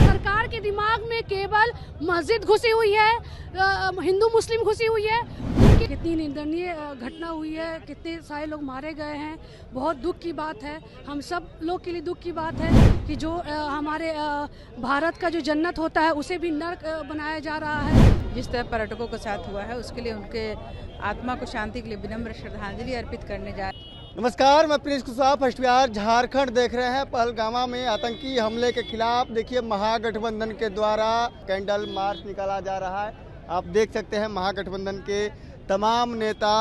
सरकार के दिमाग में केवल मस्जिद घुसी हुई है, हिंदू मुस्लिम घुसी हुई है। कितनी निंदनीय घटना हुई है, कितने सारे लोग मारे गए हैं। बहुत दुख की बात है, हम सब लोग के लिए दुख की बात है कि जो हमारे भारत का जो जन्नत होता है उसे भी नर्क बनाया जा रहा है। जिस तरह पर्यटकों के साथ हुआ है उसके लिए उनके आत्मा को शांति के लिए विनम्र श्रद्धांजलि अर्पित करने जा रहे हैं। नमस्कार, मैं प्रिंस कुशवाहा। फर्स्ट बिहार झारखंड देख रहे हैं। पहलगामा में आतंकी हमले के खिलाफ देखिए महागठबंधन के द्वारा कैंडल मार्च निकाला जा रहा है। आप देख सकते हैं महागठबंधन के तमाम नेता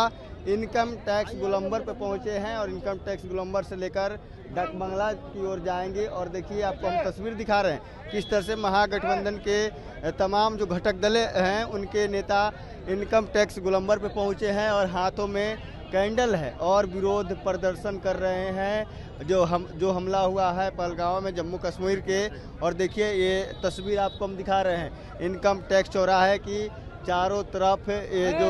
इनकम टैक्स गोलंबर पर पहुंचे हैं और इनकम टैक्स गोलंबर से लेकर डाक बंगला की ओर जाएंगे। और देखिए आपको हम तस्वीर दिखा रहे हैं किस तरह से महागठबंधन के तमाम जो घटक दल हैं उनके नेता इनकम टैक्स गोलंबर पर पहुंचे हैं और हाथों में कैंडल है और विरोध प्रदर्शन कर रहे हैं जो हमला हुआ है पहलगाम में जम्मू कश्मीर के। और देखिए ये तस्वीर आपको हम दिखा रहे हैं इनकम टैक्स चौराहे की। चारों तरफ ये जो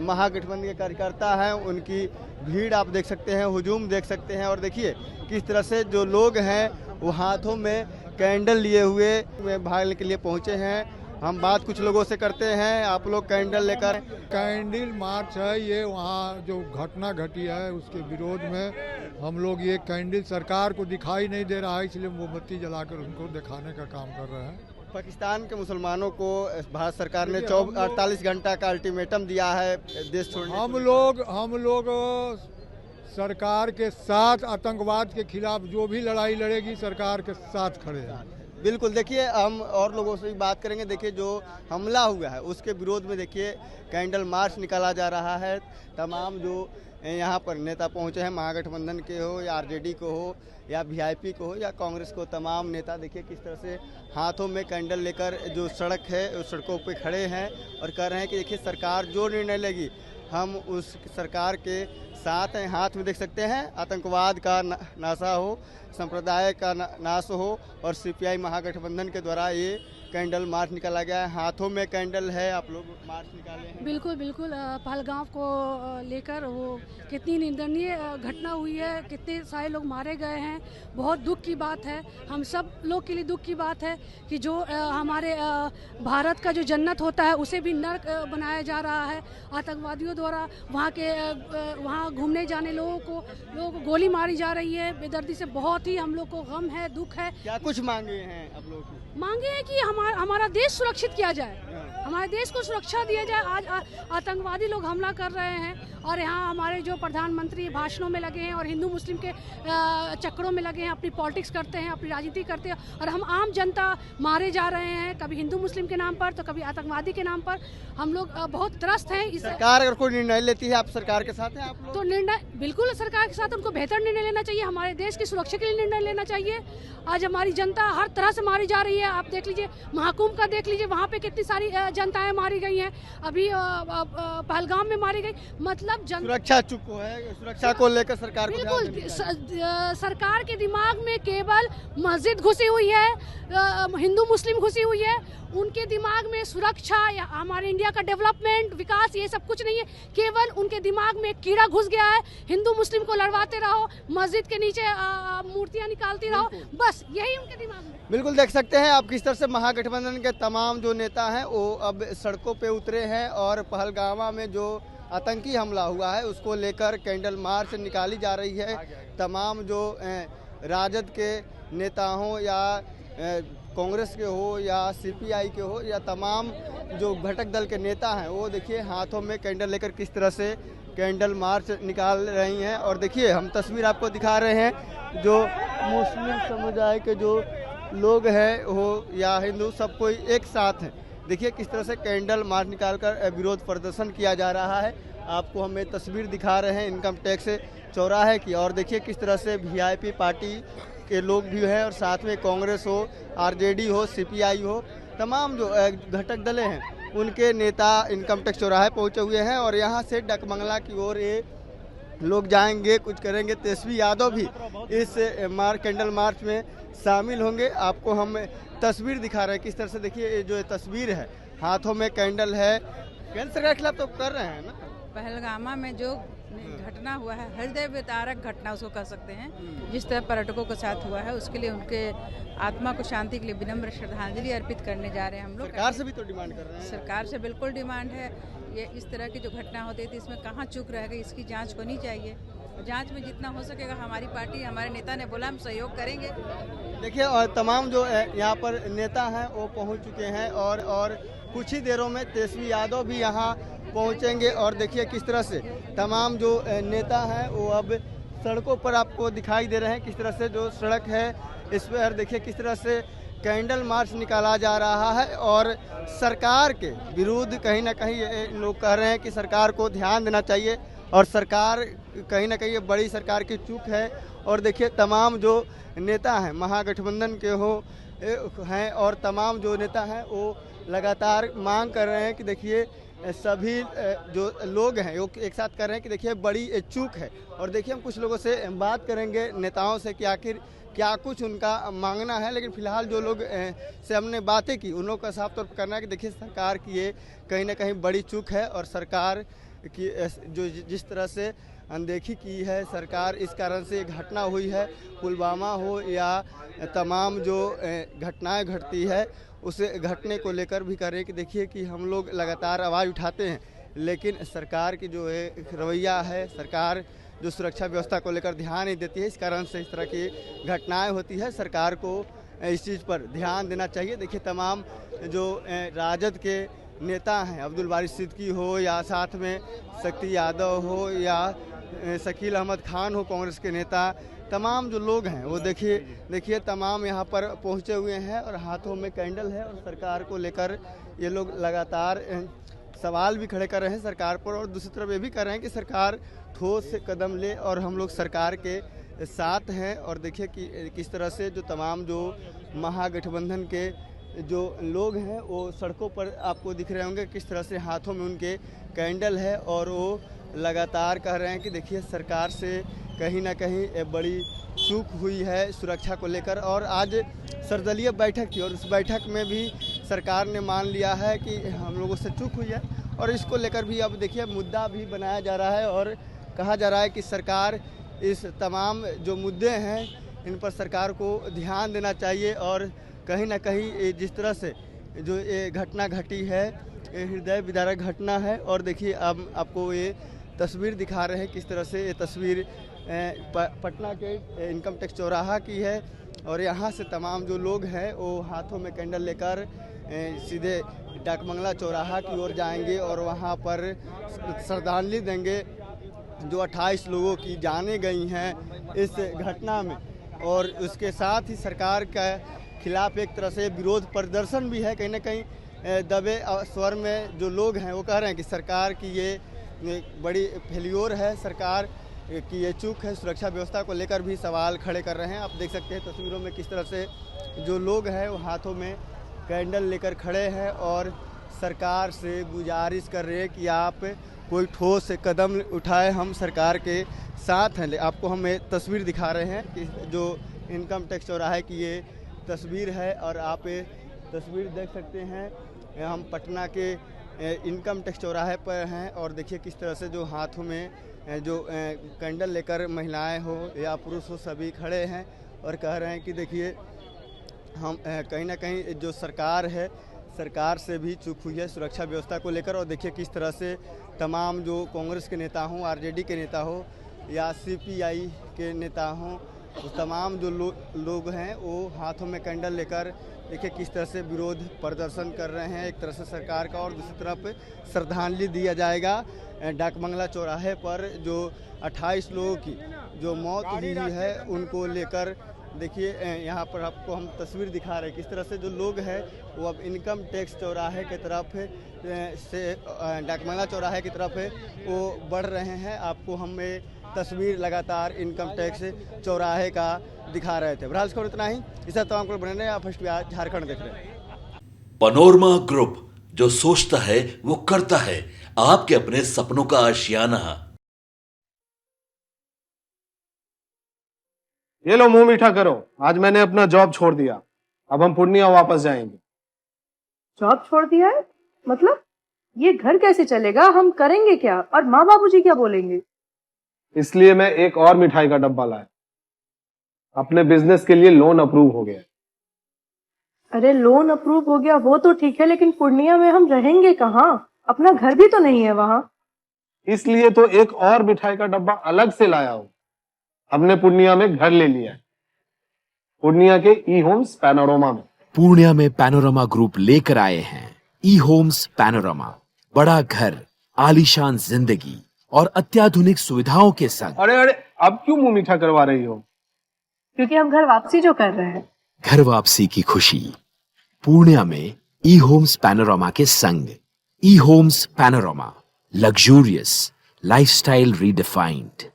महागठबंधन के कार्यकर्ता हैं उनकी भीड़ आप देख सकते हैं, हुजूम देख सकते हैं। और देखिए किस तरह से जो लोग हैं वो हाथों में कैंडल लिए हुए भागने के लिए पहुंचे हैं। हम बात कुछ लोगों से करते हैं। आप लोग कैंडल लेकर कैंडल मार्च है ये, वहाँ जो घटना घटी है उसके विरोध में हम लोग ये कैंडल सरकार को दिखाई नहीं दे रहा है इसलिए मोमबत्ती जलाकर उनको दिखाने का काम कर रहे हैं। पाकिस्तान के मुसलमानों को भारत सरकार ने 48 घंटा का अल्टीमेटम दिया है देश छोड़ने। हम लोग सरकार के साथ आतंकवाद के खिलाफ जो भी लड़ाई लड़ेगी सरकार के साथ खड़े हैं। बिल्कुल, देखिए हम और लोगों से भी बात करेंगे। देखिए जो हमला हुआ है उसके विरोध में देखिए कैंडल मार्च निकाला जा रहा है। तमाम जो यहाँ पर नेता पहुँचे हैं महागठबंधन के हो या आरजेडी को हो या वीआईपी को हो या कांग्रेस को, तमाम नेता देखिए किस तरह से हाथों में कैंडल लेकर जो सड़क है उस सड़कों पे खड़े हैं और कह रहे हैं कि देखिए सरकार जो निर्णय लेगी हम उस सरकार के साथ हैं। हाथ में देख सकते हैं आतंकवाद का नाशा हो, संप्रदाय का नाश हो और सीपीआई महागठबंधन के द्वारा ये कैंडल मार्च निकाला गया है। हाथों में कैंडल है, आप लोग मार्च निकाले हैं। बिल्कुल बिल्कुल, पहलगाम को लेकर वो कितनी निंदनीय घटना हुई है, कितने सारे लोग मारे गए हैं। बहुत दुख की बात है, हम सब लोग के लिए दुख की बात है कि जो हमारे भारत का जो जन्नत होता है उसे भी नर्क बनाया जा रहा है आतंकवादियों द्वारा। वहाँ घूमने जाने लोगों को गोली मारी जा रही है बेदर्दी से। बहुत ही हम लोग को गम है, दुख है। क्या कुछ मांगे हैं आप लोग? मांगे हैं कि हमारा देश सुरक्षित किया जाए, हमारे देश को सुरक्षा दिया जाए। आज आतंकवादी लोग हमला कर रहे हैं और यहाँ हमारे जो प्रधानमंत्री भाषणों में लगे हैं और हिंदू मुस्लिम के चक्करों में लगे हैं, अपनी पॉलिटिक्स करते हैं, अपनी राजनीति करते हैं और हम आम जनता मारे जा रहे हैं, कभी हिंदू मुस्लिम के नाम पर तो कभी आतंकवादी के नाम पर। हम लोग बहुत त्रस्त हैं। सरकार अगर कोई निर्णय लेती है, आप सरकार के साथ हैं आप लोग? तो निर्णय बिल्कुल सरकार के साथ, उनको बेहतर निर्णय लेना चाहिए, हमारे देश की सुरक्षा के लिए निर्णय लेना चाहिए। आज हमारी जनता हर तरह से मारी जा रही है। आप देख लीजिए महाकुंभ का, देख लीजिए वहाँ पे कितनी सारी जनताएं मारी गई हैं। अभी पहलगाम में मारी गई, मतलब सुरक्षा चुप है। सुरक्षा को लेकर सरकार बिल्कुल सरकार के दिमाग में केवल मस्जिद घुसी हुई है, हिंदू मुस्लिम घुसी हुई है। उनके दिमाग में सुरक्षा या हमारे इंडिया का डेवलपमेंट, विकास, ये सब कुछ नहीं है। केवल उनके दिमाग में कीड़ा घुस गया है। हिंदू मुस्लिम को लड़वाते रहो, मस्जिद के नीचे मूर्तियां निकालती रहो, बस यही उनके दिमाग में। बिल्कुल देख सकते हैं आप किस तरह से महागठबंधन के तमाम जो नेता हैं वो अब सड़कों पे उतरे हैं और पहलगामा में जो आतंकी हमला हुआ है उसको लेकर कैंडल मार्च निकाली जा रही है। तमाम जो राजद के नेता हों या कांग्रेस के हो या सीपीआई के हो या तमाम जो घटक दल के नेता हैं वो देखिए हाथों में कैंडल लेकर किस तरह से कैंडल मार्च निकाल रही हैं। और देखिए हम तस्वीर आपको दिखा रहे हैं जो मुस्लिम समुदाय के जो लोग हैं हो या हिंदू, सब कोई एक साथ हैं। देखिए किस तरह से कैंडल मार्च निकालकर विरोध प्रदर्शन किया जा रहा है। आपको हम एक तस्वीर दिखा रहे हैं इनकम टैक्स चौराहे की। और देखिए किस तरह से वीआईपी पार्टी के लोग भी हैं और साथ में कांग्रेस हो, आरजेडी हो, सीपीआई हो, तमाम जो घटक दलें हैं उनके नेता इनकम टैक्स चौराहे पहुंचे हुए हैं। और यहाँ से डाक बंगला की ओर ये लोग जाएंगे, कुछ करेंगे। तेजस्वी यादव भी इस कैंडल मार्च में शामिल होंगे। आपको हम तस्वीर दिखा रहे हैं किस तरह से। देखिए जो तस्वीर है, हाथों में कैंडल है केंद्र सरकार के खिलाफ तो कर रहे हैं ना। पहलगामा में जो घटना हुआ है, हृदय विदारक घटना उसको कह सकते हैं, जिस तरह पर्यटकों के साथ हुआ है, उसके लिए उनके आत्मा को शांति के लिए विनम्र श्रद्धांजलि अर्पित करने जा रहे हैं हम लोग। सरकार से भी तो डिमांड कर रहे हैं। सरकार से बिल्कुल डिमांड है। ये इस तरह की जो घटना होती थी, इसमें कहाँ चूक रह गई, इसकी जांच होनी चाहिए। जांच में जितना हो सकेगा हमारी पार्टी, हमारे नेता ने बोला हम सहयोग करेंगे। देखिए, और तमाम जो यहाँ पर नेता हैं वो पहुँच चुके हैं और कुछ ही देरों में तेजस्वी यादव भी यहाँ पहुँचेंगे। और देखिए किस तरह से तमाम जो नेता हैं वो अब सड़कों पर आपको दिखाई दे रहे हैं। किस तरह से जो सड़क है इस पर देखिए किस तरह से कैंडल मार्च निकाला जा रहा है और सरकार के विरुद्ध कहीं ना कहीं ये लोग कह रहे हैं कि सरकार को ध्यान देना चाहिए और सरकार कहीं ना कहीं ये बड़ी सरकार की चूक है। और देखिए तमाम जो नेता हैं महागठबंधन के हैं और तमाम जो नेता हैं वो लगातार मांग कर रहे हैं कि देखिए सभी जो लोग हैं वो एक साथ कर रहे हैं कि देखिए बड़ी चूक है। और देखिए हम कुछ लोगों से बात करेंगे, नेताओं से, कि आखिर क्या कुछ उनका मांगना है। लेकिन फिलहाल जो लोग से हमने बातें की उन लोगों का साफ तौर पर करना है कि देखिए सरकार की ये कहीं ना कहीं बड़ी चूक है और सरकार की जो जिस तरह से अनदेखी की है सरकार, इस कारण से घटना हुई है, पुलवामा हो या तमाम जो घटनाएं घटती है उस घटने को लेकर भी करें कि देखिए कि हम लोग लगातार आवाज़ उठाते हैं लेकिन सरकार की जो है रवैया है, सरकार जो सुरक्षा व्यवस्था को लेकर ध्यान नहीं देती है, इस कारण से इस तरह की घटनाएं होती है। सरकार को इस चीज़ पर ध्यान देना चाहिए। देखिए तमाम जो राजद के नेता हैं, अब्दुल बारी सिद्दीकी हो या साथ में शक्ति यादव हो या शकील अहमद खान हो, कांग्रेस के नेता, तमाम जो लोग हैं वो देखिए तमाम यहाँ पर पहुँचे हुए हैं और हाथों में कैंडल है और सरकार को लेकर ये लोग लगातार सवाल भी खड़े कर रहे हैं सरकार पर और दूसरी तरफ ये भी कर रहे हैं कि सरकार ठोस कदम ले और हम लोग सरकार के साथ हैं। और देखिए कि किस तरह से जो तमाम जो महागठबंधन के जो लोग हैं वो सड़कों पर आपको दिख रहे होंगे, किस तरह से हाथों में उनके कैंडल है और वो लगातार कह रहे हैं कि देखिए सरकार से कहीं ना कहीं बड़ी चूक हुई है सुरक्षा को लेकर। और आज सर्वदलीय बैठक थी और उस बैठक में भी सरकार ने मान लिया है कि हम लोगों से चूक हुई है और इसको लेकर भी अब देखिए मुद्दा भी बनाया जा रहा है और कहा जा रहा है कि सरकार इस तमाम जो मुद्दे हैं इन पर सरकार को ध्यान देना चाहिए। और कहीं ना कहीं जिस तरह से जो ये घटना घटी है ये हृदय विदारक घटना है। और देखिए अब आपको ये तस्वीर दिखा रहे हैं, किस तरह से ये तस्वीर पटना के इनकम टैक्स चौराहा की है और यहाँ से तमाम जो लोग हैं वो हाथों में कैंडल लेकर सीधे डाकबंगला चौराहा की ओर जाएंगे और वहाँ पर श्रद्धांजलि देंगे जो 28 लोगों की जानें गई हैं इस घटना में। और उसके साथ ही सरकार के खिलाफ एक तरह से विरोध प्रदर्शन भी है। कहीं ना कहीं दबे स्वर में जो लोग हैं वो कह रहे हैं कि सरकार की ये बड़ी फेल्योर है, सरकार की ये चूक है, सुरक्षा व्यवस्था को लेकर भी सवाल खड़े कर रहे हैं। आप देख सकते हैं तस्वीरों में किस तरह से जो लोग हैं वो हाथों में कैंडल लेकर खड़े हैं और सरकार से गुजारिश कर रहे हैं कि आप कोई ठोस कदम उठाए, हम सरकार के साथ हैं। आपको हम तस्वीर दिखा रहे हैं कि जो इनकम टैक्स चौराहे की ये तस्वीर है और आप ये तस्वीर देख सकते हैं, हम पटना के इनकम टैक्स चौराहे पर हैं और देखिए किस तरह से जो हाथों में जो कैंडल लेकर महिलाएं हो या पुरुष हो सभी खड़े हैं और कह रहे हैं कि देखिए हम कहीं ना कहीं जो सरकार है सरकार से भी चूक हुई है सुरक्षा व्यवस्था को लेकर। और देखिए किस तरह से तमाम जो कांग्रेस के नेता हों, आरजेडी के नेता हो या सीपीआई के नेता हों, तमाम जो लोग हैं वो हाथों में कैंडल लेकर देखिए किस तरह से विरोध प्रदर्शन कर रहे हैं एक तरह से सरकार का। और दूसरी तरफ श्रद्धांजलि दिया जाएगा डाकबंगला चौराहे पर जो 28 लोगों की जो मौत हुई है उनको लेकर। देखिए यहाँ पर आपको हम तस्वीर दिखा रहे हैं किस तरह से जो लोग हैं वो अब इनकम टैक्स चौराहे की तरफ से डाकबंगला चौराहे की तरफ वो बढ़ रहे हैं। आपको हम तस्वीर लगातार इनकम टैक्स चौराहे का दिखा रहे थे। बहरहाल खबर इतना ही, इसे तमाम को बने रहे। आप फर्स्ट बिहार झारखंड देख रहे हैं। पनोरमा ग्रुप, जो सोचता है वो करता है, आपके अपने सपनों का आशियाना। ये लो मुंह मीठा करो, आज मैंने अपना जॉब छोड़ दिया, अब हम पूर्णिया वापस जाएंगे। जॉब छोड़ दिया है? मतलब ये घर कैसे चलेगा, हम करेंगे क्या और माँ बाबूजी क्या बोलेंगे? इसलिए मैं एक और मिठाई का डब्बा लाया। अपने बिजनेस के लिए लोन अप्रूव हो गया। अरे लोन अप्रूव हो गया वो तो ठीक है, लेकिन पूर्णिया में हम रहेंगे कहाँ? अपना घर भी तो नहीं है वहाँ। इसलिए तो एक और मिठाई का डब्बा अलग से लाया हूं। हमने पूर्णिया में घर ले लिया है, पूर्णिया के ई होम्स पैनोरमा में। पूर्णिया में पैनोरमा ग्रुप लेकर आए हैं ई होम्स पैनोरमा। बड़ा घर, आलीशान जिंदगी और अत्याधुनिक सुविधाओं के संग। अरे अरे, अब क्यों मुंह मीठा करवा रही हो? क्योंकि हम घर वापसी जो कर रहे हैं। घर वापसी की खुशी पूर्णिया में ई होम्स पैनोरमा के संग। ई Homes Panorama, luxurious lifestyle redefined.